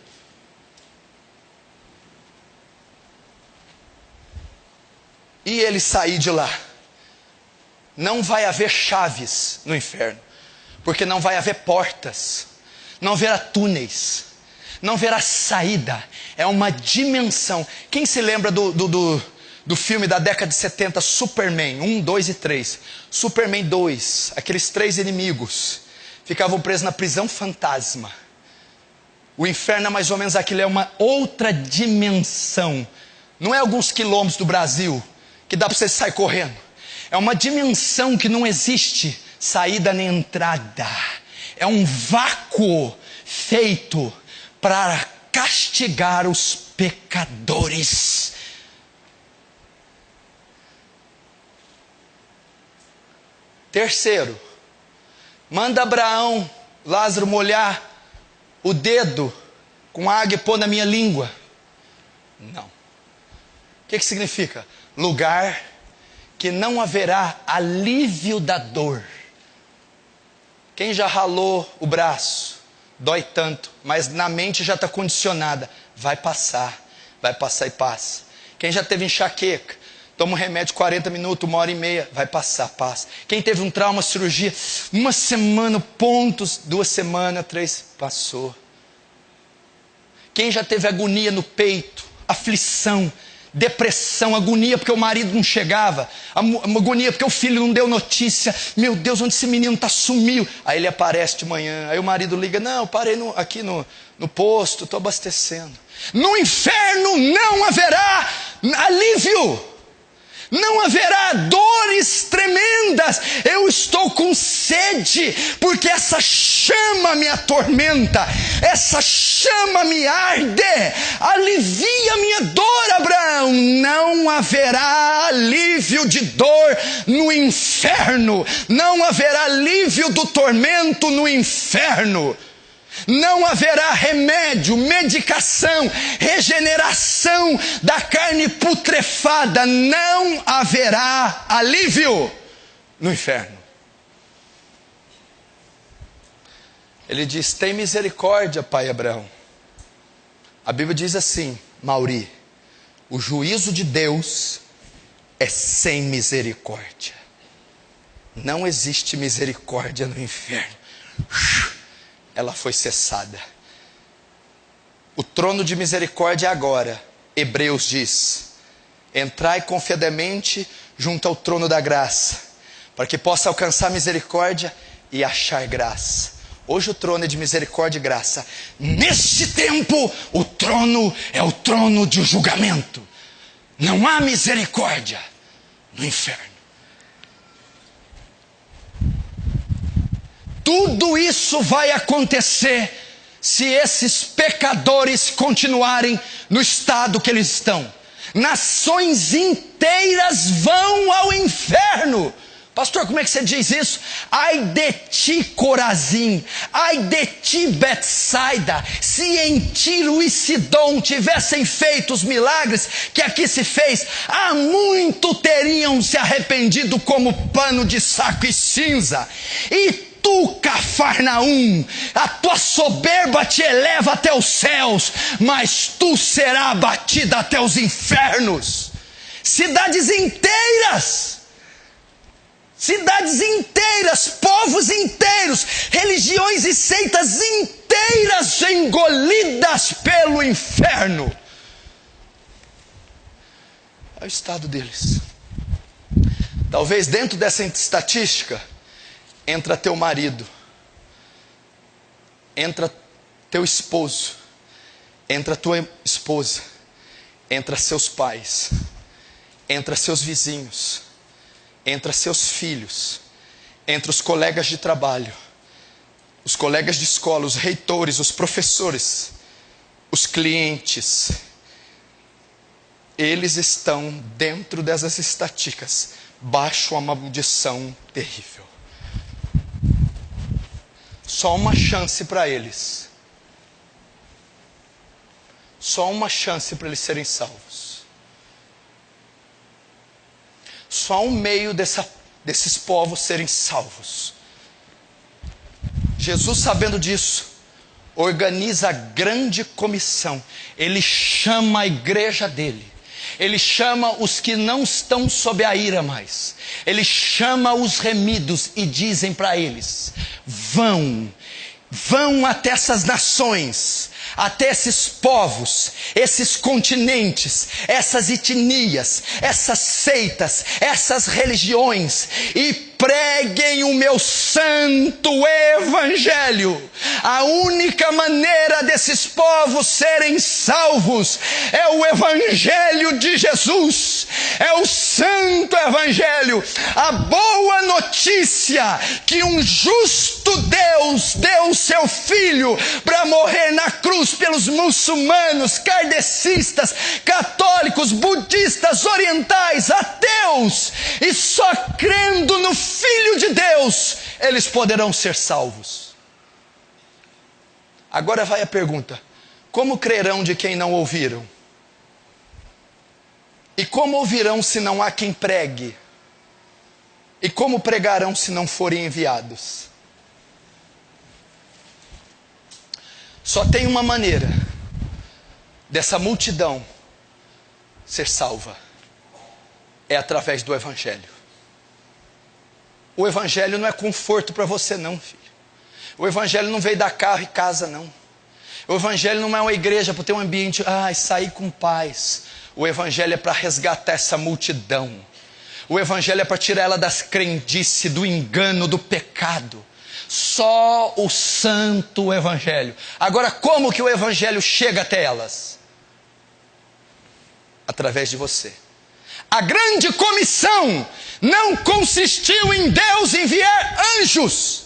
E ele sair de lá, não vai haver chaves no inferno, porque não vai haver portas, não haverá túneis, não haverá saída, é uma dimensão. Quem se lembra do filme da década de 70, Superman 1, 2 e 3? Superman 2, aqueles 3 inimigos, ficavam presos na prisão fantasma. O inferno é mais ou menos aquilo, é uma outra dimensão, não é alguns quilômetros do Brasil, que dá para você sair correndo. É uma dimensão que não existe saída nem entrada. É um vácuo feito para castigar os pecadores. Terceiro, manda Abraão, Lázaro molhar o dedo com água e pôr na minha língua. Não. O que significa? Lugar que não haverá alívio da dor. Quem já ralou o braço, dói tanto, mas na mente já está condicionada, vai passar e passa. Quem já teve enxaqueca, toma um remédio 40 minutos, 1h30, vai passar, passa. Quem teve um trauma, cirurgia, 1 semana, pontos, 2 semanas, 3, passou. Quem já teve agonia no peito, aflição, depressão, agonia porque o marido não chegava, agonia porque o filho não deu notícia, meu Deus, onde esse menino está, sumiu, aí ele aparece de manhã, aí o marido liga, não, parei aqui no posto, estou abastecendo. No inferno não haverá alívio, não haverá dores tremendas. Eu estou com sede, porque essa chama me atormenta, essa chama me arde. Alivia minha dor, Abraão. Não haverá alívio de dor no inferno, não haverá alívio do tormento no inferno. Não haverá remédio, medicação, regeneração da carne putrefada. Não haverá alívio no inferno. Ele diz, tem misericórdia, pai Abraão. A Bíblia diz assim, Mauri, o juízo de Deus é sem misericórdia. Não existe misericórdia no inferno. Ela foi cessada. O trono de misericórdia é agora. Hebreus diz: entrai confiadamente junto ao trono da graça, para que possa alcançar misericórdia e achar graça. Hoje o trono é de misericórdia e graça. Neste tempo, o trono é o trono de julgamento. Não há misericórdia no inferno. Tudo isso vai acontecer se esses pecadores continuarem no estado que eles estão. Nações inteiras vão ao inferno. Pastor, como é que você diz isso? Ai de ti, Corazim, ai de ti, Betsaida, se em Tiro e Sidom tivessem feito os milagres que aqui se fez, há muito teriam se arrependido como pano de saco e cinza. E tu, Cafarnaum, a tua soberba te eleva até os céus, mas tu serás abatida até os infernos. Cidades inteiras, povos inteiros, religiões e seitas inteiras engolidas pelo inferno. É o estado deles. Talvez dentro dessa estatística entra teu marido, entra teu esposo, entra tua esposa, entra seus pais, entra seus vizinhos, entra seus filhos, entra os colegas de trabalho, os colegas de escola, os reitores, os professores, os clientes. Eles estão dentro dessas estatísticas, baixo uma maldição terrível. Só uma chance para eles. Só uma chance para eles serem salvos. Só um meio desses povos serem salvos. Jesus, sabendo disso, organiza a grande comissão. Ele chama a igreja dele. Ele chama os que não estão sob a ira mais. Ele chama os remidos e dizem para eles: vão até essas nações, até esses povos, esses continentes, essas etnias, essas seitas, essas religiões, e preguem o meu santo evangelho. A única maneira desses povos serem salvos é o evangelho de Jesus, é o santo evangelho, a boa notícia que um justo Deus deu o seu filho para morrer na cruz pelos muçulmanos, kardecistas, católicos, budistas, orientais, ateus, e só crendo no Filho de Deus eles poderão ser salvos. Agora vai a pergunta: como crerão de quem não ouviram? E como ouvirão se não há quem pregue? E como pregarão se não forem enviados? Só tem uma maneira dessa multidão ser salva: é através do evangelho. O evangelho não é conforto para você não, filho. O evangelho não veio dar carro e casa não. O evangelho não é uma igreja para ter um ambiente, sair com paz. O evangelho é para resgatar essa multidão. O evangelho é para tirar ela das crendices, do engano, do pecado. Só o santo evangelho. Agora, como que o evangelho chega até elas? Através de você. A grande comissão não consistiu em Deus enviar anjos.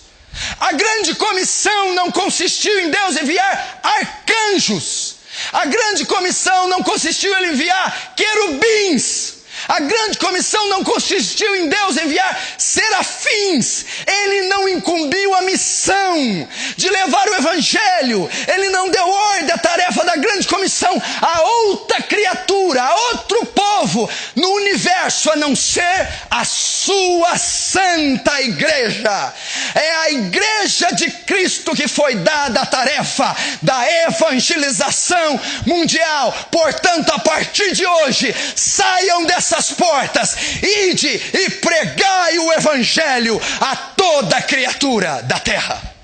A grande comissão não consistiu em Deus enviar arcanjos. A grande comissão não consistiu em enviar querubins. A grande comissão não consistiu em Deus enviar serafins. Ele não incumbiu a missão de levar o evangelho. Ele não deu ordem à tarefa da grande comissão a outra criatura, a outro povo no universo, a não ser a sua santa igreja. É a igreja de Cristo que foi dada a tarefa da evangelização mundial. Portanto, a partir de hoje, saiam dessas portas, ide e pregai o evangelho a toda criatura da terra.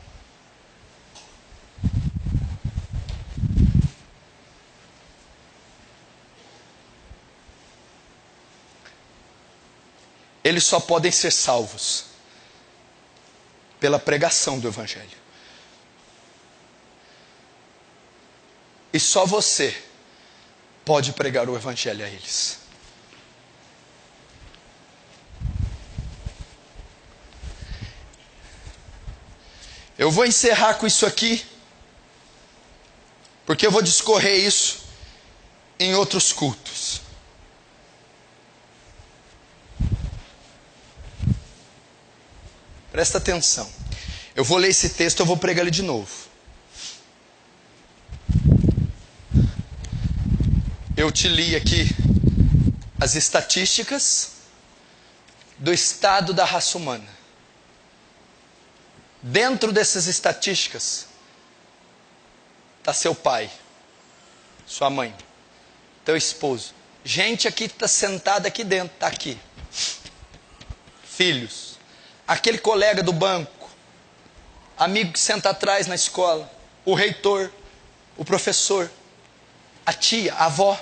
eles só podem ser salvos pela pregação do Evangelho. E só você pode pregar o Evangelho a eles. Eu vou encerrar com isso aqui, porque eu vou discorrer isso em outros cultos. Presta atenção. Eu vou ler esse texto, eu vou pregar ele de novo. Eu te li aqui as estatísticas do estado da raça humana. Dentro dessas estatísticas está seu pai, sua mãe, teu esposo. Gente aqui está sentada aqui dentro, está aqui. Filhos. Aquele colega do banco, amigo que senta atrás na escola, o reitor, o professor, a tia, a avó,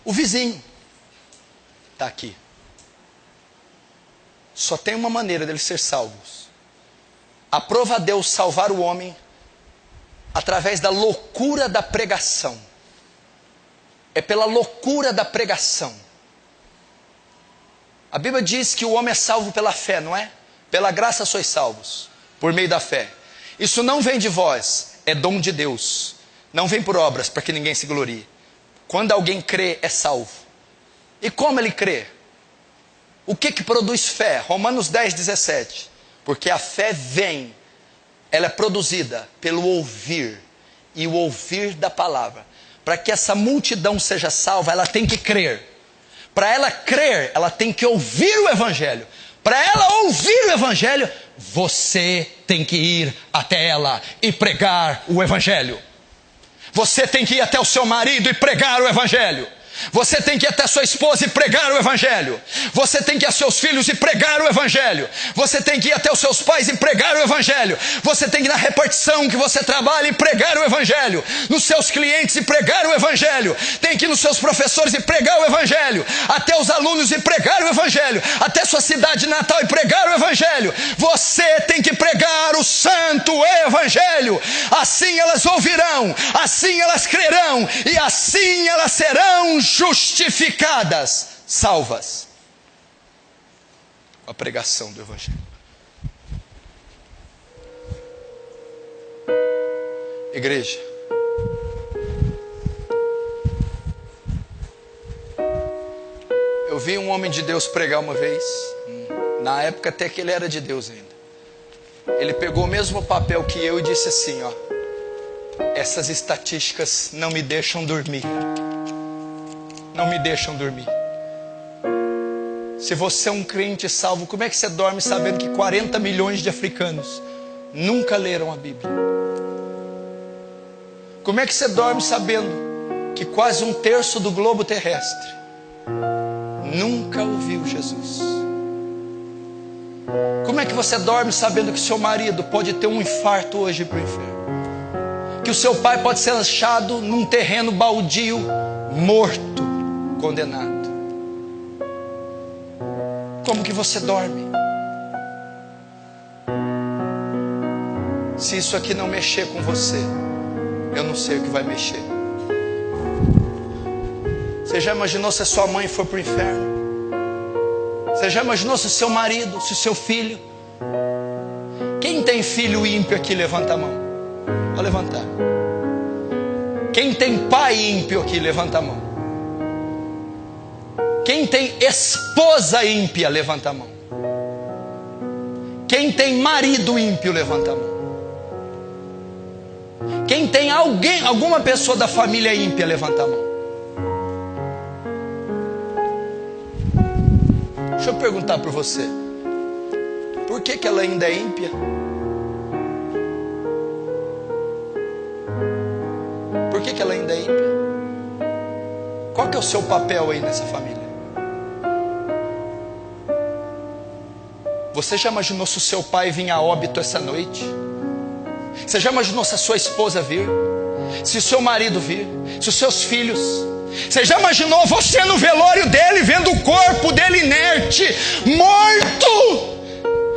o vizinho, está aqui. Só tem uma maneira deles ser salvos. Aprova a Deus salvar o homem através da loucura da pregação. É pela loucura da pregação. A Bíblia diz que o homem é salvo pela fé, não é? Pela graça sois salvos, por meio da fé. Isso não vem de vós, é dom de Deus. Não vem por obras, para que ninguém se glorie. Quando alguém crê, é salvo. E como ele crê? O que produz fé? Romanos 10, 17. Porque a fé vem, ela é produzida pelo ouvir, e o ouvir da palavra. Para que essa multidão seja salva, ela tem que crer. Para ela crer, ela tem que ouvir o Evangelho. Para ela ouvir o Evangelho, você tem que ir até ela e pregar o Evangelho. Você tem que ir até o seu marido e pregar o Evangelho. Você tem que ir até sua esposa e pregar o Evangelho. Você tem que ir a seus filhos e pregar o Evangelho. Você tem que ir até os seus pais e pregar o Evangelho. Você tem que ir na repartição que você trabalha e pregar o Evangelho. Nos seus clientes e pregar o Evangelho. Tem que ir nos seus professores e pregar o Evangelho. Até os alunos e pregar o Evangelho. Até sua cidade natal e pregar o Evangelho. Você tem que pregar o santo Evangelho. Assim elas ouvirão, assim elas crerão e assim elas serão justificadas, salvas, com a pregação do Evangelho. Igreja, eu vi um homem de Deus pregar uma vez, na época até que ele era de Deus ainda. Ele pegou o mesmo papel que eu e disse assim, ó: essas estatísticas não me deixam dormir. Não me deixam dormir. Se você é um crente salvo, como é que você dorme sabendo que 40 milhões de africanos nunca leram a Bíblia? Como é que você dorme sabendo que quase 1/3 do globo terrestre nunca ouviu Jesus? Como é que você dorme sabendo que seu marido pode ter um infarto hoje para o inferno? Que o seu pai pode ser achado num terreno baldio, morto, condenado? Como que você dorme? Se isso aqui não mexer com você, eu não sei o que vai mexer. Você já imaginou se a sua mãe for para o inferno? Você já imaginou se o seu marido, se o seu filho? Quem tem filho ímpio aqui, levanta a mão. Vou levantar. Quem tem pai ímpio aqui, levanta a mão. Quem tem esposa ímpia, levanta a mão. Quem tem marido ímpio, levanta a mão. Quem tem alguma pessoa da família ímpia, levanta a mão. Deixa eu perguntar para você: por que ela ainda é ímpia? Por que ela ainda é ímpia? Qual que é o seu papel aí nessa família? Você já imaginou se o seu pai vinha a óbito essa noite? Você já imaginou se a sua esposa vir? Se o seu marido vir? Se os seus filhos? Você já imaginou você no velório dele, vendo o corpo dele inerte? inerte, morto.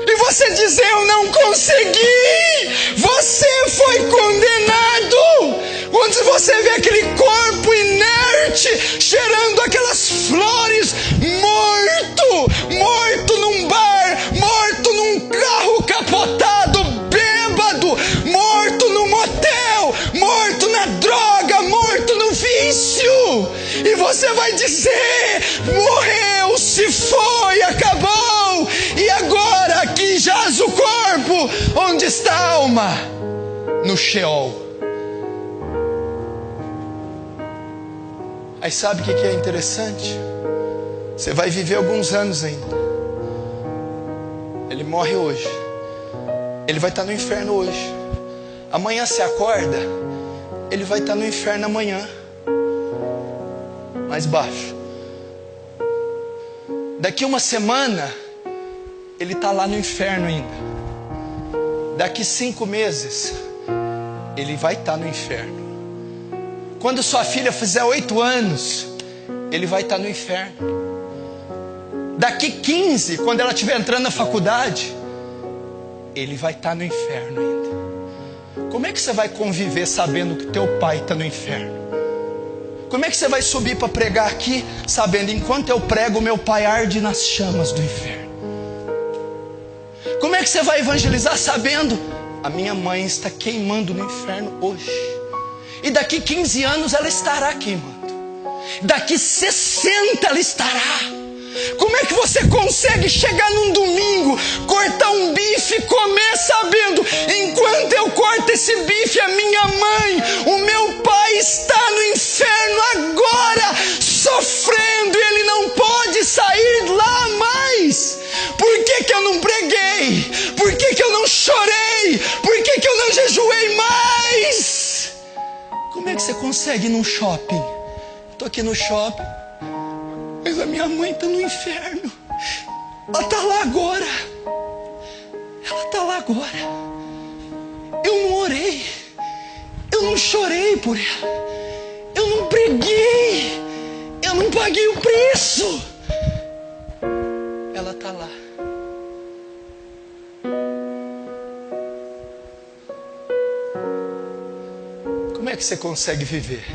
E você diz: eu não consegui. Você foi condenado. Quando você vê aquele corpo inerte, cheirando aquelas flores, morto num bar, morto num carro capotado, bêbado, morto num motel, morto na droga, morto no vício. E você vai dizer: morreu, se foi, acabou. E agora aqui jaz o corpo. Onde está a alma? No Sheol. Aí sabe o que é interessante? Você vai viver alguns anos ainda. Ele morre hoje. Ele vai estar no inferno hoje. Amanhã você acorda, ele vai estar no inferno amanhã. Mais baixo. Daqui uma semana, ele está lá no inferno ainda. Daqui 5 meses, ele vai estar no inferno. Quando sua filha fizer 8 anos, ele vai estar no inferno. Daqui 15, quando ela estiver entrando na faculdade, ele vai estar no inferno ainda. Como é que você vai conviver sabendo que teu pai está no inferno? Como é que você vai subir para pregar aqui, sabendo, enquanto eu prego, meu pai arde nas chamas do inferno? Como é que você vai evangelizar sabendo, a minha mãe está queimando no inferno hoje? E daqui 15 anos ela estará queimando. Daqui 60 ela estará. Como é que você consegue chegar num domingo, cortar um bife e comer sabendo, enquanto eu corto esse bife, a minha mãe, o meu pai está no inferno agora, sofrendo, e ele não pode sair lá mais? Por que eu não preguei? Por que eu não chorei? Por que eu não jejuei mais? Como é que você consegue ir num shopping? Estou aqui no shopping, mas a minha mãe está no inferno. Ela está lá agora. Ela está lá agora. Eu não orei. Eu não chorei por ela. Eu não preguei. Eu não paguei o preço. Ela está lá. Como é que você consegue viver?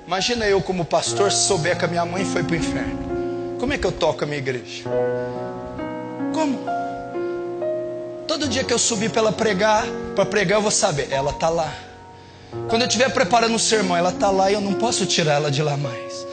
Imagina eu como pastor, se souber que a minha mãe foi para o inferno. Como é que eu toco a minha igreja? Como? Todo dia que eu subir para pregar, eu vou saber, ela está lá. Quando eu estiver preparando o sermão, ela está lá e eu não posso tirar ela de lá mais.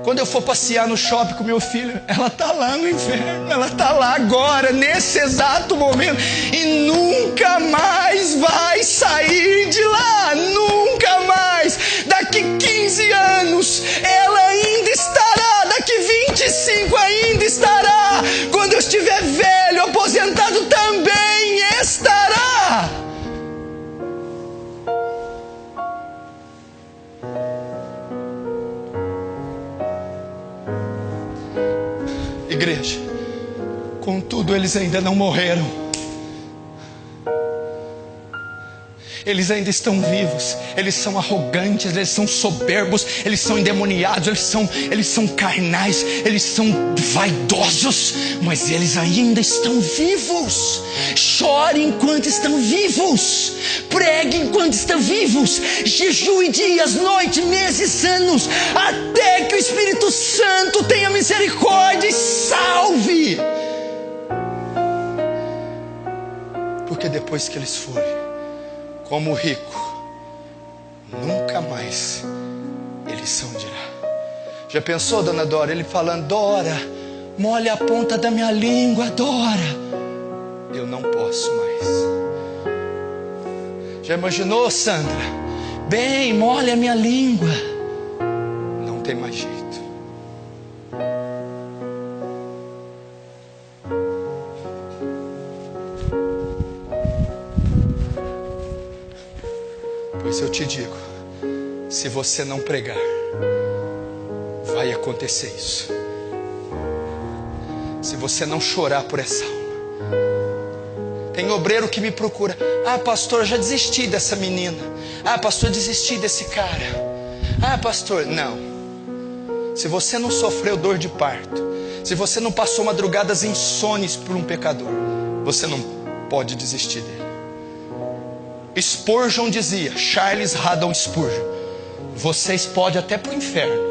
Quando eu for passear no shopping com meu filho, ela está lá no inferno. Ela está lá agora, nesse exato momento, e nunca mais vai sair de lá. Nunca mais. Daqui 15 anos ela ainda estará. Daqui 25 ainda estará. Quando eu estiver velho, aposentado, também estará. Igreja, contudo eles ainda não morreram. Eles ainda estão vivos. Eles são arrogantes, eles são soberbos, eles são endemoniados, eles são carnais, eles são vaidosos, mas eles ainda estão vivos. Chore enquanto estão vivos. Pregue enquanto estão vivos. Jejue dias, noites, meses, anos, até que o Espírito Santo tenha misericórdia e salve. Porque depois que eles forem, como o rico, nunca mais eles são de lá. Já pensou, dona Dora? Ele falando: Dora, molhe a ponta da minha língua, Dora. Eu não posso mais. Já imaginou, Sandra? Bem, molhe a minha língua. Não tem mais jeito. Pois eu te digo, se você não pregar, vai acontecer isso. Se você não chorar por essa alma. Tem obreiro que me procura: ah, pastor, já desisti dessa menina. Ah, pastor, desisti desse cara. Ah, pastor, não. se você não sofreu dor de parto, se você não passou madrugadas insones por um pecador, você não pode desistir dele. Spurgeon dizia, Charles Haddon Spurgeon, vocês podem até para o inferno,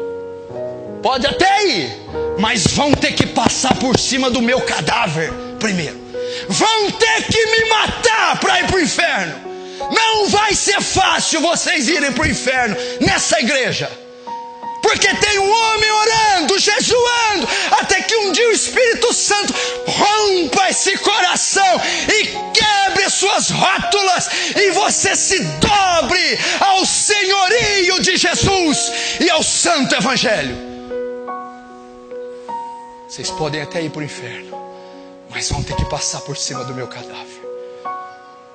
pode até ir, mas vão ter que passar por cima do meu cadáver primeiro. Vão ter que me matar para ir para o inferno. Não vai ser fácil vocês irem para o inferno nessa igreja, porque tem um homem orando, jejuando, até que um dia o Espírito Santo rompa esse coração e quebre suas rótulas, e você se dobre ao senhorio de Jesus e ao santo evangelho. Vocês podem até ir para o inferno, mas vão ter que passar por cima do meu cadáver.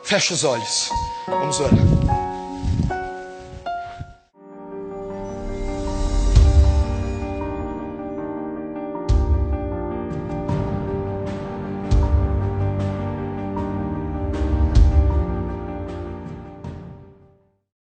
Fecha os olhos, vamos orar.